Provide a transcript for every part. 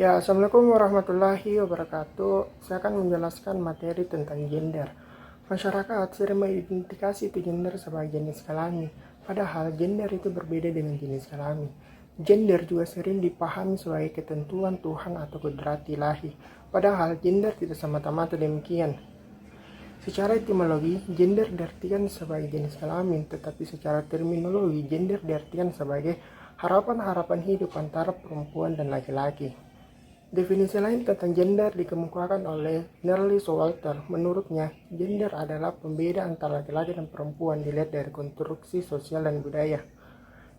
Ya, Assalamualaikum warahmatullahi wabarakatuh. Saya akan menjelaskan materi tentang gender. Masyarakat sering mengidentifikasi itu gender sebagai jenis kelamin, padahal gender itu berbeda dengan jenis kelamin. Gender juga sering dipahami sebagai ketentuan Tuhan atau kodrat ilahi, padahal gender tidak semata-mata demikian. Secara etimologi, gender diartikan sebagai jenis kelamin, tetapi secara terminologi, gender diartikan sebagai harapan-harapan hidup antara perempuan dan laki-laki. Definisi lain tentang gender dikemukakan oleh Nerly Showalter. Menurutnya, gender adalah pembeda antara laki-laki dan perempuan dilihat dari konstruksi sosial dan budaya.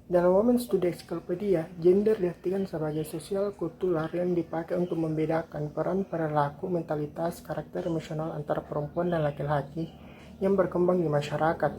Dalam Women's Study Encyclopedia, gender diartikan sebagai sosial kultural yang dipakai untuk membedakan peran perilaku, mentalitas, karakter emosional antara perempuan dan laki-laki yang berkembang di masyarakat.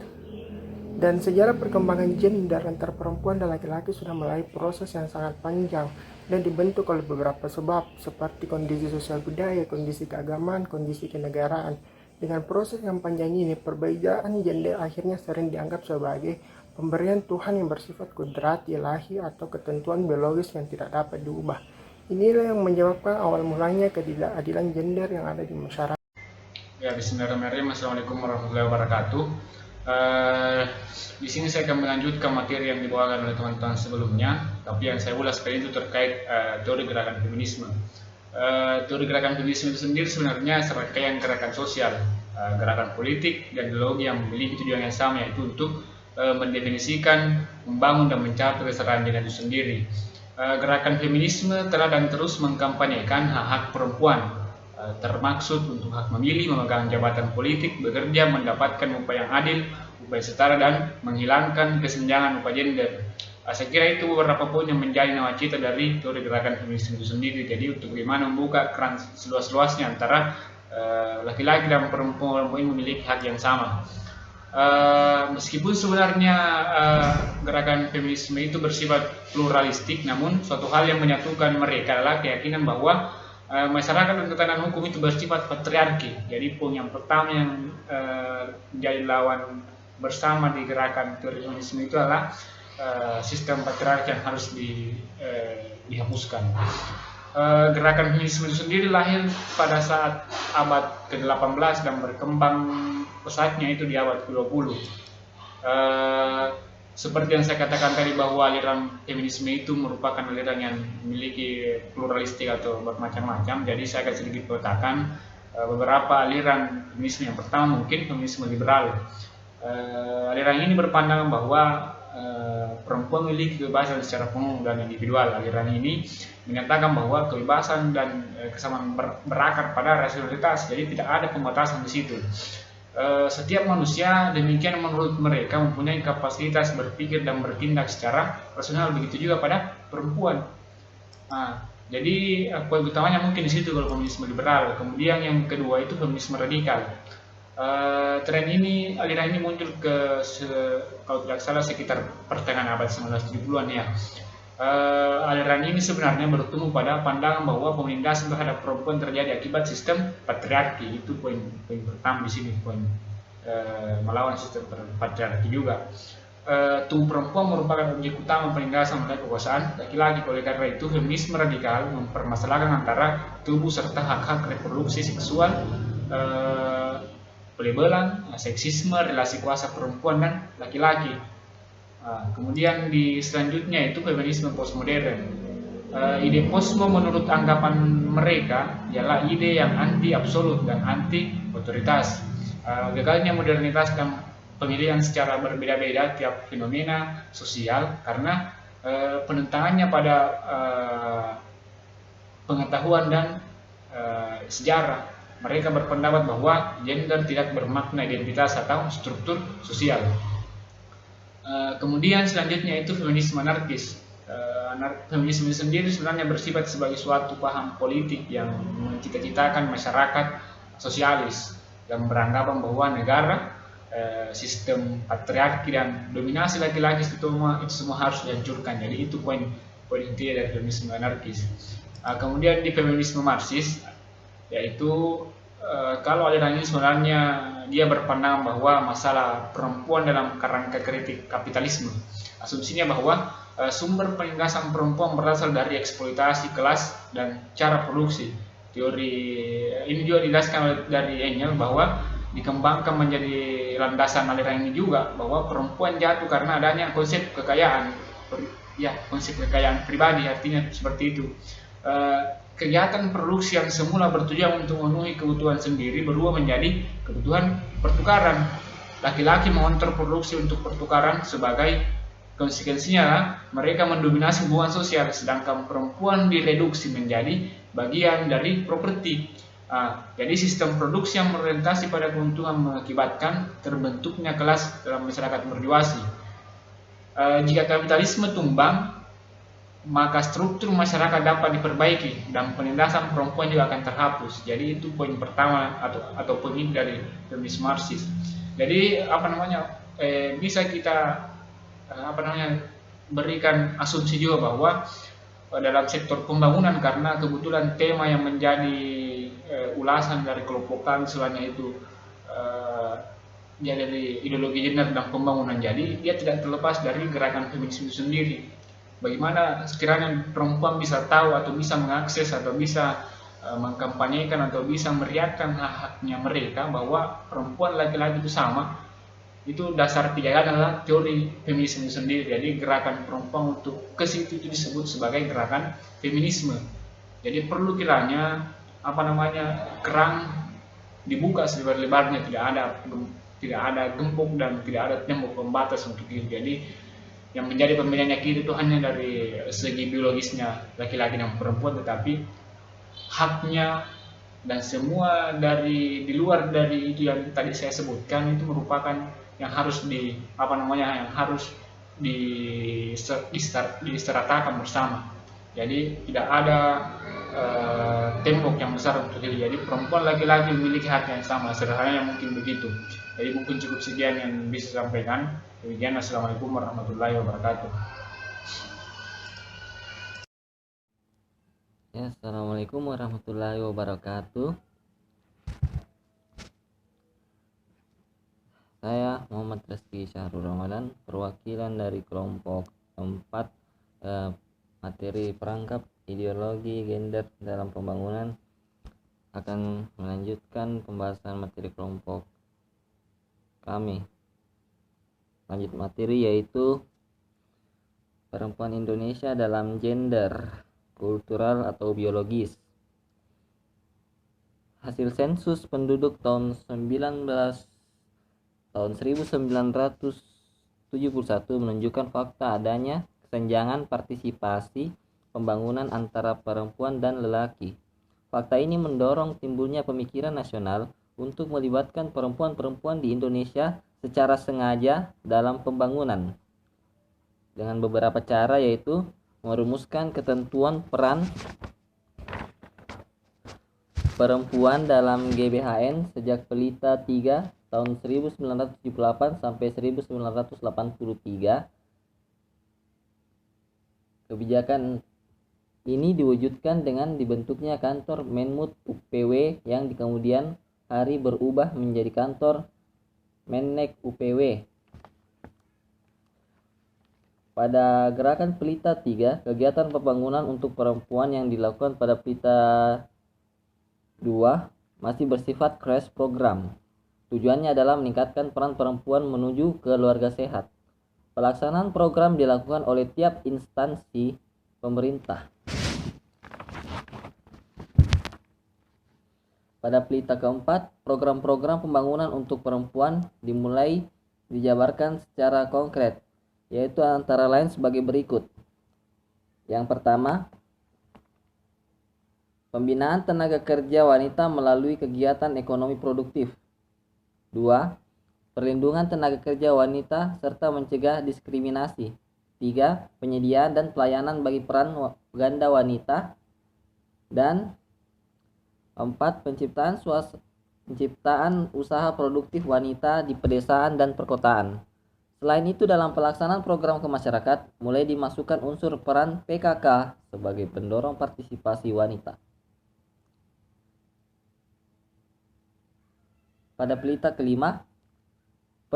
Dan sejarah perkembangan gender antara perempuan dan laki-laki sudah melalui proses yang sangat panjang dan dibentuk oleh beberapa sebab seperti kondisi sosial budaya, kondisi keagamaan, kondisi kenegaraan. Dengan proses yang panjang ini, perbedaan gender akhirnya sering dianggap sebagai pemberian Tuhan yang bersifat kodrat ilahi atau ketentuan biologis yang tidak dapat diubah. Inilah yang menyebabkan awal mulanya ketidakadilan gender yang ada di masyarakat. Ya, bismillahirrahmanirrahim. Assalamualaikum warahmatullahi wabarakatuh. Di sini saya akan melanjutkan materi yang dibawakan oleh teman-teman sebelumnya, tapi yang saya ulas kali itu terkait teori gerakan feminisme. Teori gerakan feminisme itu sendiri sebenarnya serangkaian gerakan sosial, gerakan politik, dan ideologi yang memiliki tujuan yang sama, yaitu untuk mendefinisikan, membangun, dan mencapai kesetaraan gender itu sendiri. Gerakan feminisme telah dan terus mengkampanyekan hak-hak perempuan, termaksud untuk hak memilih, memegang jabatan politik, bekerja, mendapatkan upah yang adil, upah setara, dan menghilangkan kesenjangan upah gender. Saya kira itu beberapa poin yang menjadi nawacita dari teori gerakan feminisme itu sendiri. Jadi untuk bagaimana membuka keran seluas-luasnya antara laki-laki dan perempuan memiliki hak yang sama. Meskipun sebenarnya gerakan feminisme itu bersifat pluralistik, namun suatu hal yang menyatukan mereka adalah keyakinan bahwa masyarakat dan tatanan hukum itu bersifat patriarki. Jadi poin yang pertama yang menjadi lawan bersama di gerakan teori feminisme itu adalah sistem patriarki yang harus dihapuskan. Gerakan feminisme itu sendiri lahir pada saat abad ke-18 dan berkembang pesatnya itu di abad ke-20. Seperti yang saya katakan tadi bahwa aliran feminisme itu merupakan aliran yang memiliki pluralistik atau bermacam-macam. Jadi saya akan sedikit petakan beberapa aliran feminisme. Yang pertama mungkin feminisme liberal. Aliran ini berpandangan bahwa perempuan memiliki kebebasan secara penuh dan individual. Aliran ini menyatakan bahwa kebebasan dan kesamaan berakar pada rasionalitas. Jadi tidak ada pembatasan di situ. Setiap manusia demikian menurut mereka mempunyai kapasitas berpikir dan bertindak secara rasional, begitu juga pada perempuan. Jadi poin utamanya mungkin di situ kalau feminisme liberal. Kemudian yang kedua itu feminisme radikal. Tren ini, aliran ini muncul kalau tidak salah sekitar pertengahan abad 1970-an ya. Aliran ini sebenarnya bertumbuh pada pandangan bahwa penindasan terhadap perempuan terjadi akibat sistem patriarki. Itu poin pertama di sini, poin melawan sistem patriarki juga. Tubuh perempuan merupakan objek utama penindasan oleh kekuasaan laki-laki. Oleh karena itu, feminisme radikal mempermasalahkan antara tubuh serta hak-hak reproduksi seksual, pelabelan, seksisme, relasi kuasa perempuan dan laki-laki. Kemudian di selanjutnya itu feminisme postmodern. Ide posmo menurut anggapan mereka ialah ide yang anti absolut dan anti otoritas. Gagalnya modernitas dan pemilihan secara berbeda-beda tiap fenomena sosial karena penentangannya pada pengetahuan dan sejarah. Mereka berpendapat bahwa gender tidak bermakna identitas atau struktur sosial. Kemudian selanjutnya itu feminisme anarkis. Feminisme sendiri sebenarnya bersifat sebagai suatu paham politik yang mencita-citakan masyarakat sosialis yang beranggapan bahwa negara, sistem patriarki dan dominasi laki-laki itu semua harus dihancurkan. Jadi itu poin inti dari feminisme anarkis. Kemudian di feminisme marxis, yaitu kalau aliran ini sebenarnya dia berpandangan bahwa masalah perempuan dalam kerangka kritik kapitalisme. Asumsinya bahwa sumber penindasan perempuan berasal dari eksploitasi kelas dan cara produksi. Teori ini juga dijelaskan dari Engel bahwa dikembangkan menjadi landasan aliran ini juga bahwa perempuan jatuh karena adanya konsep kekayaan, konsep kekayaan pribadi, artinya seperti itu. Kegiatan produksi yang semula bertujuan untuk memenuhi kebutuhan sendiri berubah menjadi kebutuhan pertukaran. Laki-laki mengontrol produksi untuk pertukaran, sebagai konsekuensinya mereka mendominasi hubungan sosial, sedangkan perempuan direduksi menjadi bagian dari properti. Jadi sistem produksi yang berorientasi pada keuntungan mengakibatkan terbentuknya kelas dalam masyarakat berdewasi. Jika kapitalisme tumbang, maka struktur masyarakat dapat diperbaiki dan penindasan perempuan juga akan terhapus. Jadi itu poin pertama atau poin ini dari feminis Marxis. Jadi bisa kita berikan asumsi juga bahwa dalam sektor pembangunan, karena kebetulan tema yang menjadi ulasan dari kelompok kami selainnya itu dari ideologi gender dan pembangunan, jadi dia tidak terlepas dari gerakan feminis itu sendiri. Bagaimana sekiranya perempuan bisa tahu atau bisa mengakses atau bisa mengkampanyekan atau bisa meriakkan hak-haknya mereka, bahwa perempuan laki-laki itu sama. Itu dasar penjagaan adalah teori feminisme sendiri. Jadi gerakan perempuan untuk ke situ itu disebut sebagai gerakan feminisme. Jadi perlu kiranya kerang dibuka selebar-lebarnya, tidak ada gembok dan tidak ada tembok pembatas untuk itu. Jadi yang menjadi pembedanya kita itu hanya dari segi biologisnya laki-laki dan perempuan, tetapi haknya dan semua di luar dari itu yang tadi saya sebutkan itu merupakan yang harus diseratakan bersama. Jadi tidak ada tembok yang besar untuk itu. Jadi perempuan laki-laki memiliki hak yang sama, sederhananya mungkin begitu. Jadi mungkin cukup sekian yang bisa sampaikan. Demikian, assalamualaikum warahmatullahi wabarakatuh. Ya, assalamualaikum warahmatullahi wabarakatuh. Saya Muhammad Rizky Syahrul Ramadan, perwakilan dari kelompok 4 materi perangkap ideologi gender dalam pembangunan, akan melanjutkan pembahasan materi kelompok kami. Lanjut materi yaitu perempuan Indonesia dalam gender, kultural atau biologis. Hasil sensus penduduk tahun 1971 menunjukkan fakta adanya kesenjangan partisipasi pembangunan antara perempuan dan lelaki. Fakta ini mendorong timbulnya pemikiran nasional untuk melibatkan perempuan-perempuan di Indonesia secara sengaja dalam pembangunan dengan beberapa cara, yaitu merumuskan ketentuan peran perempuan dalam GBHN sejak Pelita 3 tahun 1978 sampai 1983. Kebijakan ini diwujudkan dengan dibentuknya kantor Menmut UPW yang di kemudian hari berubah menjadi kantor Mennek UPW. Pada gerakan Pelita 3, kegiatan pembangunan untuk perempuan yang dilakukan pada Pelita 2 masih bersifat crash program. Tujuannya adalah meningkatkan peran perempuan menuju keluarga sehat. Pelaksanaan program dilakukan oleh tiap instansi pemerintah. Pada Pelita keempat, program-program pembangunan untuk perempuan dimulai dijabarkan secara konkret, yaitu antara lain sebagai berikut. Yang pertama, pembinaan tenaga kerja wanita melalui kegiatan ekonomi produktif. 2. Perlindungan tenaga kerja wanita serta mencegah diskriminasi. 3. Penyediaan dan pelayanan bagi peran ganda wanita. Dan 4. Penciptaan usaha produktif wanita di pedesaan dan perkotaan. Selain itu, dalam pelaksanaan program ke masyarakat, mulai dimasukkan unsur peran PKK sebagai pendorong partisipasi wanita. Pada Pelita kelima,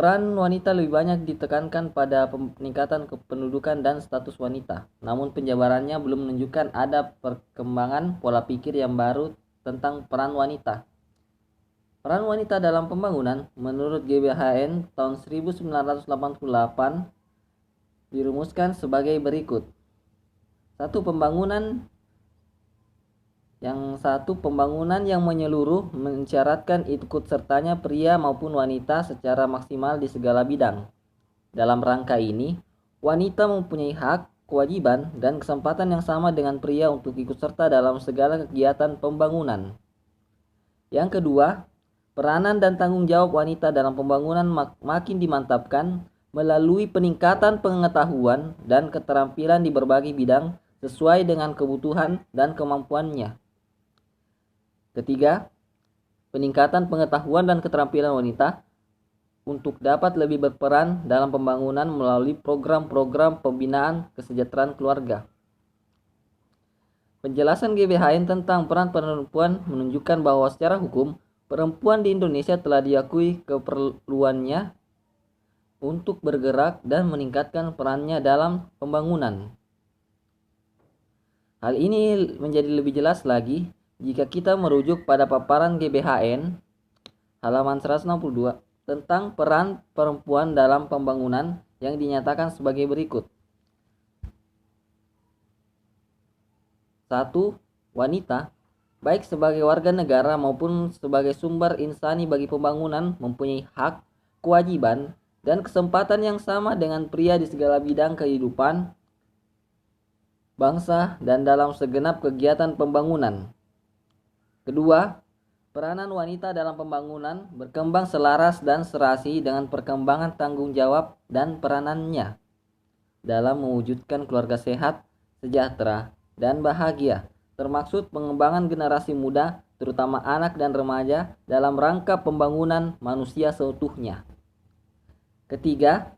Peran wanita lebih banyak ditekankan pada peningkatan kependudukan dan status wanita. Namun penjabarannya belum menunjukkan ada perkembangan pola pikir yang baru tentang peran wanita. Peran wanita dalam pembangunan menurut GBHN tahun 1988 dirumuskan sebagai berikut. Pembangunan yang menyeluruh mensyaratkan ikut sertanya pria maupun wanita secara maksimal di segala bidang. Dalam rangka ini, wanita mempunyai hak, kewajiban, dan kesempatan yang sama dengan pria untuk ikut serta dalam segala kegiatan pembangunan. Yang kedua, peranan dan tanggung jawab wanita dalam pembangunan makin dimantapkan melalui peningkatan pengetahuan dan keterampilan di berbagai bidang sesuai dengan kebutuhan dan kemampuannya. Ketiga, peningkatan pengetahuan dan keterampilan wanita untuk dapat lebih berperan dalam pembangunan melalui program-program pembinaan kesejahteraan keluarga. Penjelasan GBHN tentang peran perempuan menunjukkan bahwa secara hukum, perempuan di Indonesia telah diakui keperluannya untuk bergerak dan meningkatkan perannya dalam pembangunan. Hal ini menjadi lebih jelas lagi jika kita merujuk pada paparan GBHN halaman 162 tentang peran perempuan dalam pembangunan yang dinyatakan sebagai berikut. 1. Wanita, baik sebagai warga negara maupun sebagai sumber insani bagi pembangunan, mempunyai hak, kewajiban, dan kesempatan yang sama dengan pria di segala bidang kehidupan bangsa dan dalam segenap kegiatan pembangunan. Kedua, peranan wanita dalam pembangunan berkembang selaras dan serasi dengan perkembangan tanggung jawab dan peranannya dalam mewujudkan keluarga sehat, sejahtera, dan bahagia, termaksud pengembangan generasi muda, terutama anak dan remaja, dalam rangka pembangunan manusia seutuhnya. Ketiga,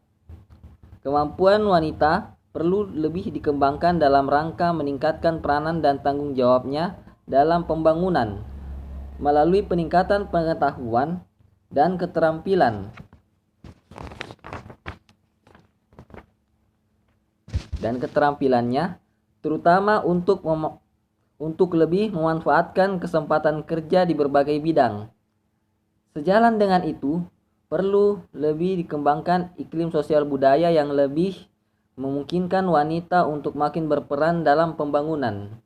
kemampuan wanita perlu lebih dikembangkan dalam rangka meningkatkan peranan dan tanggung jawabnya dalam pembangunan melalui peningkatan pengetahuan dan keterampilan terutama untuk lebih memanfaatkan kesempatan kerja di berbagai bidang. Sejalan dengan itu, perlu lebih dikembangkan iklim sosial budaya yang lebih memungkinkan wanita untuk makin berperan dalam pembangunan.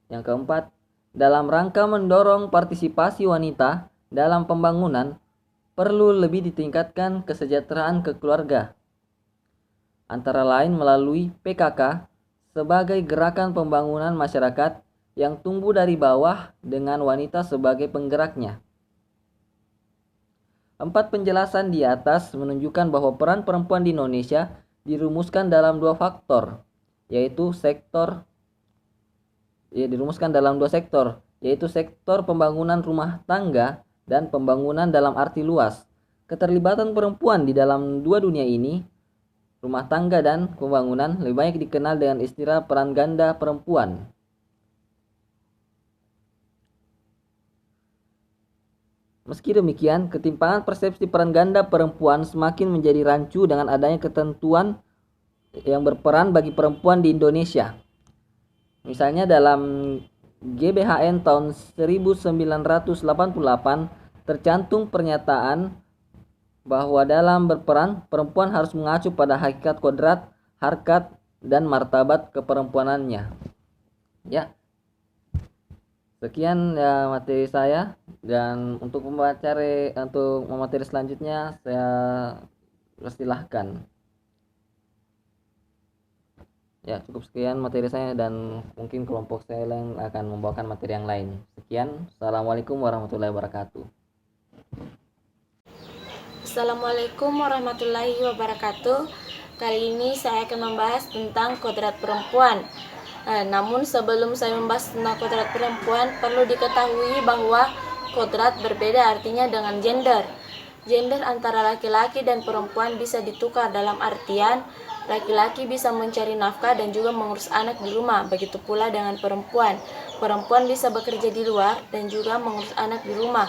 Yang keempat, dalam rangka mendorong partisipasi wanita dalam pembangunan, perlu lebih ditingkatkan kesejahteraan keluarga, antara lain melalui PKK sebagai gerakan pembangunan masyarakat yang tumbuh dari bawah dengan wanita sebagai penggeraknya. 4 penjelasan di atas menunjukkan bahwa peran perempuan di Indonesia dirumuskan dalam dua sektor, yaitu sektor pembangunan rumah tangga dan pembangunan dalam arti luas. Keterlibatan perempuan di dalam dua dunia ini, rumah tangga dan pembangunan, lebih banyak dikenal dengan istilah peran ganda perempuan. Meski demikian, ketimpangan persepsi peran ganda perempuan semakin menjadi rancu dengan adanya ketentuan yang berperan bagi perempuan di Indonesia. Misalnya dalam GBHN tahun 1988 tercantum pernyataan bahwa dalam berperan, perempuan harus mengacu pada hakikat kodrat, harkat, dan martabat keperempuanannya. Ya, sekian ya materi saya, dan untuk materi selanjutnya saya persilahkan. Ya, cukup sekian materi saya, dan mungkin kelompok saya yang akan membawakan materi yang lain. Sekian, Assalamualaikum warahmatullahi wabarakatuh. Assalamualaikum warahmatullahi wabarakatuh. Kali ini saya akan membahas tentang kodrat perempuan. Namun sebelum saya membahas tentang kodrat perempuan, perlu diketahui bahwa kodrat berbeda artinya dengan gender. Gender antara laki-laki dan perempuan bisa ditukar dalam artian laki-laki bisa mencari nafkah dan juga mengurus anak di rumah, begitu pula dengan perempuan. Perempuan bisa bekerja di luar dan juga mengurus anak di rumah.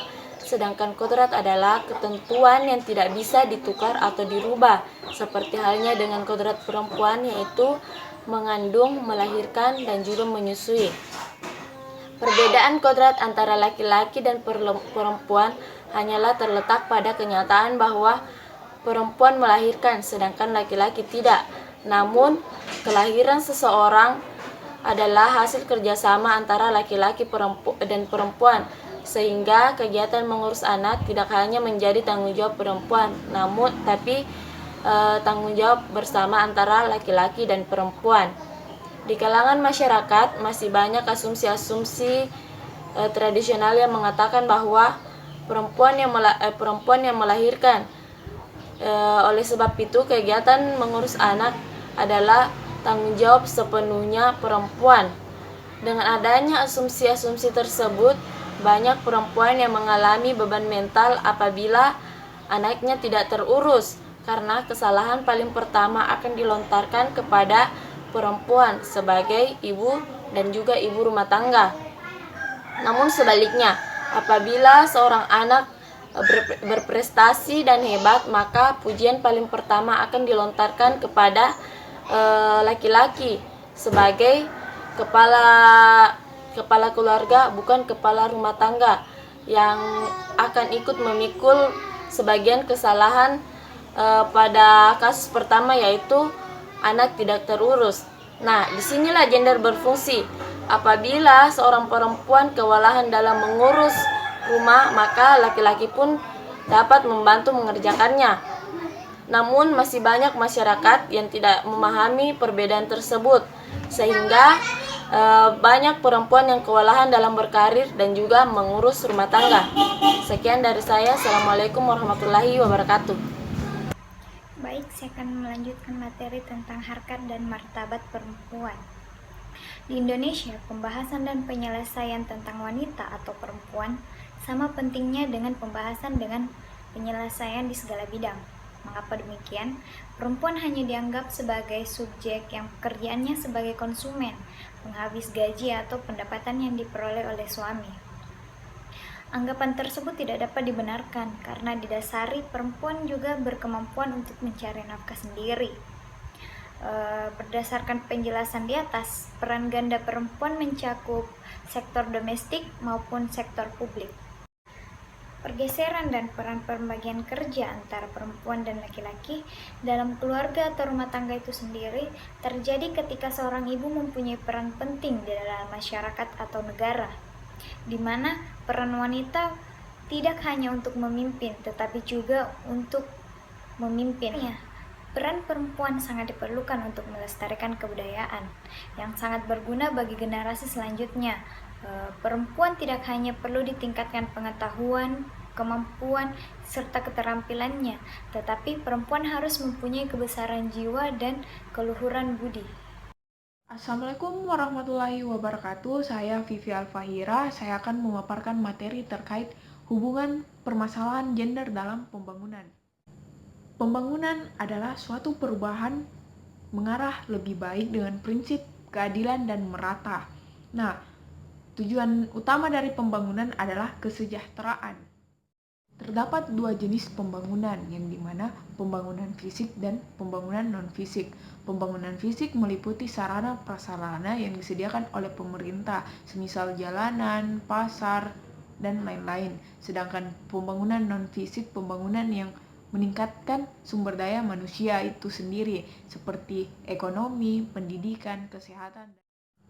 sedangkan kodrat adalah ketentuan yang tidak bisa ditukar atau dirubah, seperti halnya dengan kodrat perempuan, yaitu mengandung, melahirkan, dan juga menyusui. Perbedaan kodrat antara laki-laki dan perempuan hanyalah terletak pada kenyataan bahwa perempuan melahirkan, sedangkan laki-laki tidak. Namun, kelahiran seseorang adalah hasil kerjasama antara laki-laki dan perempuan, sehingga kegiatan mengurus anak tidak hanya menjadi tanggung jawab perempuan, tapi tanggung jawab bersama antara laki-laki dan perempuan. Di kalangan masyarakat masih banyak asumsi-asumsi tradisional yang mengatakan bahwa perempuan yang melahirkan. Oleh sebab itu, kegiatan mengurus anak adalah tanggung jawab sepenuhnya perempuan. Dengan adanya asumsi-asumsi tersebut, banyak perempuan yang mengalami beban mental apabila anaknya tidak terurus, karena kesalahan paling pertama akan dilontarkan kepada perempuan sebagai ibu dan juga ibu rumah tangga. Namun sebaliknya, apabila seorang anak berprestasi dan hebat, maka pujian paling pertama akan dilontarkan kepada laki-laki sebagai kepala keluarga, bukan kepala rumah tangga, yang akan ikut memikul sebagian kesalahan pada kasus pertama, yaitu anak tidak terurus. Nah, disinilah gender berfungsi. Apabila seorang perempuan kewalahan dalam mengurus rumah, maka laki-laki pun dapat membantu mengerjakannya. Namun masih banyak masyarakat yang tidak memahami perbedaan tersebut, sehingga banyak perempuan yang kewalahan dalam berkarir dan juga mengurus rumah tangga. Sekian dari saya. Assalamualaikum warahmatullahi wabarakatuh. Baik, saya akan melanjutkan materi tentang harkat dan martabat perempuan. Di Indonesia, pembahasan dan penyelesaian tentang wanita atau perempuan sama pentingnya dengan pembahasan dengan penyelesaian di segala bidang. Mengapa demikian? Perempuan hanya dianggap sebagai subjek yang pekerjaannya sebagai konsumen, penghabis gaji atau pendapatan yang diperoleh oleh suami. Anggapan tersebut tidak dapat dibenarkan karena didasari perempuan juga berkemampuan untuk mencari nafkah sendiri. Berdasarkan penjelasan di atas, peran ganda perempuan mencakup sektor domestik maupun sektor publik. Pergeseran dan peran pembagian kerja antara perempuan dan laki-laki dalam keluarga atau rumah tangga itu sendiri terjadi ketika seorang ibu mempunyai peran penting di dalam masyarakat atau negara, di mana peran wanita tidak hanya untuk memimpin, tetapi juga untuk memimpinnya. Peran perempuan sangat diperlukan untuk melestarikan kebudayaan yang sangat berguna bagi generasi selanjutnya. Perempuan tidak hanya perlu ditingkatkan pengetahuan, kemampuan, serta keterampilannya, tetapi perempuan harus mempunyai kebesaran jiwa dan keluhuran budi. Assalamualaikum warahmatullahi wabarakatuh. Saya Vivi Alfahira. Saya akan memaparkan materi terkait hubungan permasalahan gender dalam pembangunan. Pembangunan adalah suatu perubahan mengarah lebih baik dengan prinsip keadilan dan merata. Nah, tujuan utama dari pembangunan adalah kesejahteraan. Terdapat dua jenis pembangunan, yang dimana pembangunan fisik dan pembangunan non-fisik. Pembangunan fisik meliputi sarana prasarana yang disediakan oleh pemerintah, semisal jalanan, pasar, dan lain-lain. Sedangkan pembangunan non-fisik, pembangunan yang meningkatkan sumber daya manusia itu sendiri, seperti ekonomi, pendidikan, kesehatan.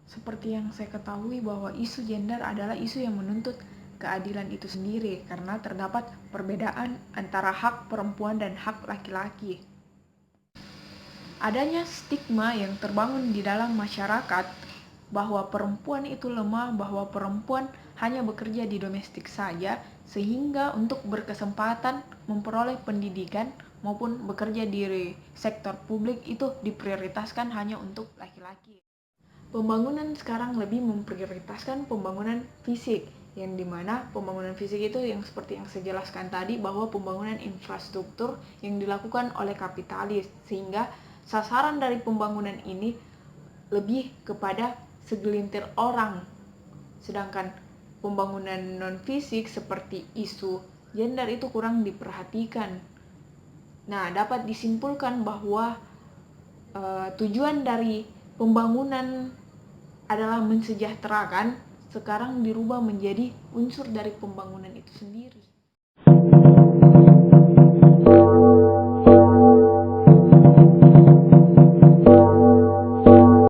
Seperti yang saya ketahui bahwa isu gender adalah isu yang menuntut keadilan itu sendiri, karena terdapat perbedaan antara hak perempuan dan hak laki-laki. Adanya stigma yang terbangun di dalam masyarakat bahwa perempuan itu lemah, bahwa perempuan hanya bekerja di domestik saja, sehingga untuk berkesempatan memperoleh pendidikan maupun bekerja di sektor publik itu diprioritaskan hanya untuk laki-laki. Pembangunan sekarang lebih memprioritaskan pembangunan fisik, yang dimana pembangunan fisik itu yang seperti yang saya jelaskan tadi, bahwa pembangunan infrastruktur yang dilakukan oleh kapitalis, sehingga sasaran dari pembangunan ini lebih kepada segelintir orang. Sedangkan pembangunan non-fisik seperti isu gender itu kurang diperhatikan. Nah, dapat disimpulkan bahwa tujuan dari pembangunan adalah mensejahterakan, sekarang dirubah menjadi unsur dari pembangunan itu sendiri.